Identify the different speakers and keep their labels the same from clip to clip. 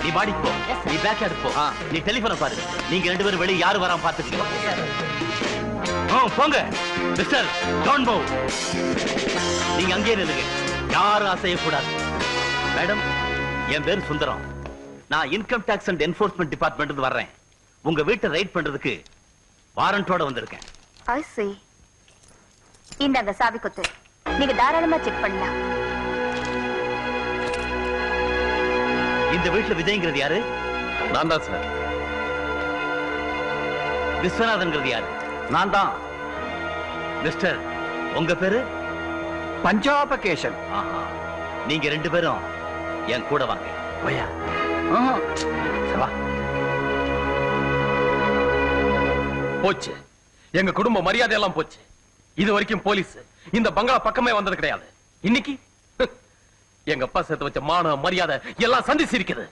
Speaker 1: நீ பாடிக்கு போ, நீ பேக் யார்டு போ, நீ டெலிபோனை பாரு. நீங்க 2 பேரும் வெளியே யாரு வராம பாத்துக்கீங்க. போங்க மிஸ்டர் டோன்ட் மூவ். நீங்க அங்கேயே நில்லுங்க, யாரும் அசையக்கூடாது. மேடம், என் பேர் சுந்தரம். நான் income tax and enforcement department வர்றேன். உங்க வீட்டை ரைட் பண்றதுக்கு வாரண்டோட வந்திருக்கேன்.
Speaker 2: I see. இந்தாங்க சாவி கொத்து, நீங்க தாராளமா செக் பண்ணலாம்.
Speaker 1: இந்த வீட்டுல விஜய்ங்கிறது யாரு?
Speaker 3: நான் தான் சார்.
Speaker 1: விஸ்வநாதன்ங்கிறது யாரு?
Speaker 3: நான் தான்.
Speaker 1: மிஸ்டர், உங்க பேரு?
Speaker 3: பஞ்சாபகேஷன்.
Speaker 1: ஆஹா, நீங்க 2 பேரும் என் கூட வாங்க. போயா
Speaker 3: வா. போச்சு, எங்க குடும்ப மரியாதை எல்லாம் போச்சு. இது வரைக்கும் போலீஸ் இந்த பங்களா பக்கமே வந்தது கிடையாது. இன்னைக்கு எங்க அப்பா சேர்த்து வச்ச மான மரியாதை எல்லாம் சந்திச்சு இருக்குது.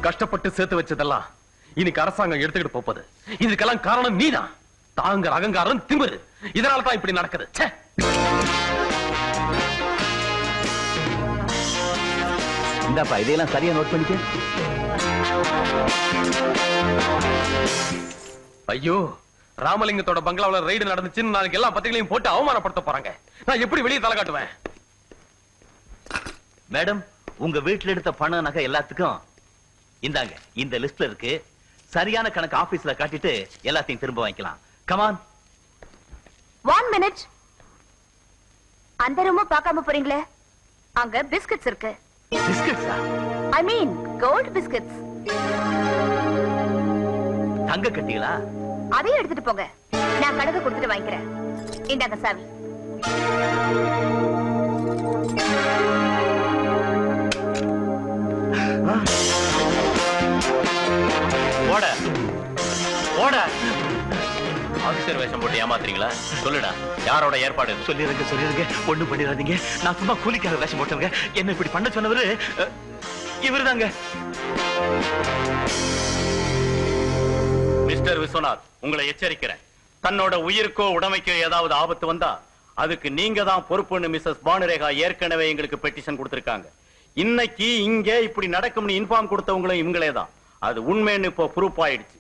Speaker 3: கஷ்டப்பட்டு சேர்த்து வச்சதெல்லாம் இன்னைக்கு அரசாங்கம் எடுத்துக்கிட்டு போகுது. இதுக்கெல்லாம் காரணம் நீதான். தாங்க அகங்காரம் திமிரு, இதனால தான் இப்படி நடக்குது.
Speaker 1: இந்தாப்பா, இதையெல்லாம் சரியா நோட் பண்ணிக்க.
Speaker 3: ஐயோ, ராமலிங்கத்தோட பங்களாவில் ரைடு நடந்துச்சுன்னு நாளைக்கு எல்லா பத்திரிகையும் போட்டு அவமானப்படுத்த போறாங்க. நான் எப்படி வெளியே தலை காட்டுவேன்?
Speaker 1: மேடம், உங்க வீட்டுல எடுத்த பண நகை எல்லாத்துக்கும் இந்தாங்க, இந்த லிஸ்ட்ல இருக்கு. சரியான கணக்கு ஆபீஸ்ல காட்டிட்டு எல்லாத்தையும் திரும்ப வாங்கிக்கலாம். கமான்.
Speaker 2: 1 minute. அந்த ரூம பார்க்காம போறீங்களே, அங்க பிஸ்கட்ஸ் இருக்கு.
Speaker 1: பிஸ்கட்ஸா?
Speaker 2: I mean gold biscuits.
Speaker 1: தங்க கட்டிகளா?
Speaker 2: அதையும் எடுத்துட்டு போங்க, நான் கணக்கு கொடுத்துட்டு வாங்கிக்கிறேன். இந்தாங்க சாவி.
Speaker 1: ஓட ஓட. ஆபீசர் வேஷம் போட்டு ஏமாத்துறீங்களா? சொல்லுடா, யாரோட ஏற்பாடு? சொல்லிருங்க, ஒண்ணு பண்ணிடாதீங்க. நான் சும்மா கூலிக்காக வேஷம் போட்டவங்க. என்ன இப்படி பண்ண சொன்னவரு இவருதாங்க. மிஸ்டர் விஸ்வநாத், உங்களை எச்சரிக்கிறேன். தன்னோட உயிருக்கோ உடைமைக்கோ ஏதாவது ஆபத்து வந்தா அதுக்கு நீங்க தான் பொறுப்புன்னு மிஸ்ஸஸ் பானுரேகா ஏற்கனவே எங்களுக்கு பெட்டிஷன் கொடுத்திருக்காங்க. இன்னைக்கு இங்க இப்படி நடக்கும்னு இன்ஃபார்ம் கொடுத்தவங்களும் இவங்களே தான். அது உண்மைன்னு இப்போ ப்ரூஃப் ஆயிடுச்சு.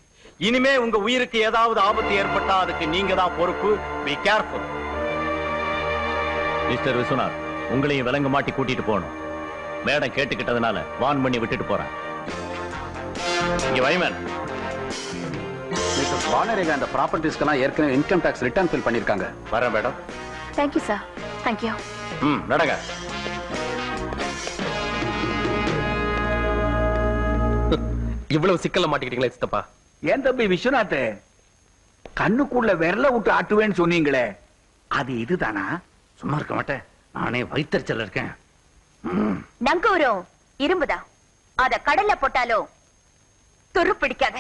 Speaker 1: இனிமே உங்க உயிருக்கு ஏதாவது ஆபத்து ஏற்பட்டா அதுக்கு நீங்க தான் பொறுப்பு. Be careful. மிஸ்டர் விஸ்வநாத், உங்களையும் விலங்கு மாட்டி கூட்டிட்டு போகணும். மேடம் கேட்டுக்கிட்டதுனால வான் பண்ணி விட்டுட்டு போறேன். இங்க வைமன்.
Speaker 4: மிஸ்டர் பானுரேகா அந்த ப்ராப்பர்ட்டிஸ்க்கெல்லாம் ஏற்கனவே இன்கம் டாக்ஸ் ரிட்டர்ன் ஃபில் பண்ணிருக்காங்க.
Speaker 1: வரேன் madam.
Speaker 2: Thank you sir. Thank you.
Speaker 1: நடங்க.
Speaker 3: இவ்வளவு சிக்கல்ல மாட்டிக்கிட்டீங்களே சித்தப்பா.
Speaker 5: ஏன் தம்பி விஸ்வநாத், கண்ணுக்குள்ள விரல விட்டு ஆட்டுவேன்னு சொன்னீங்களே, அது இதுதானா?
Speaker 1: சும்மா இருக்க மாட்டேன், நானே வயிற்றுச்சல் இருக்கேன்.
Speaker 2: நங்கூரம் இரும்புதான், அத கடல்ல போட்டாலும் துரு பிடிக்காத.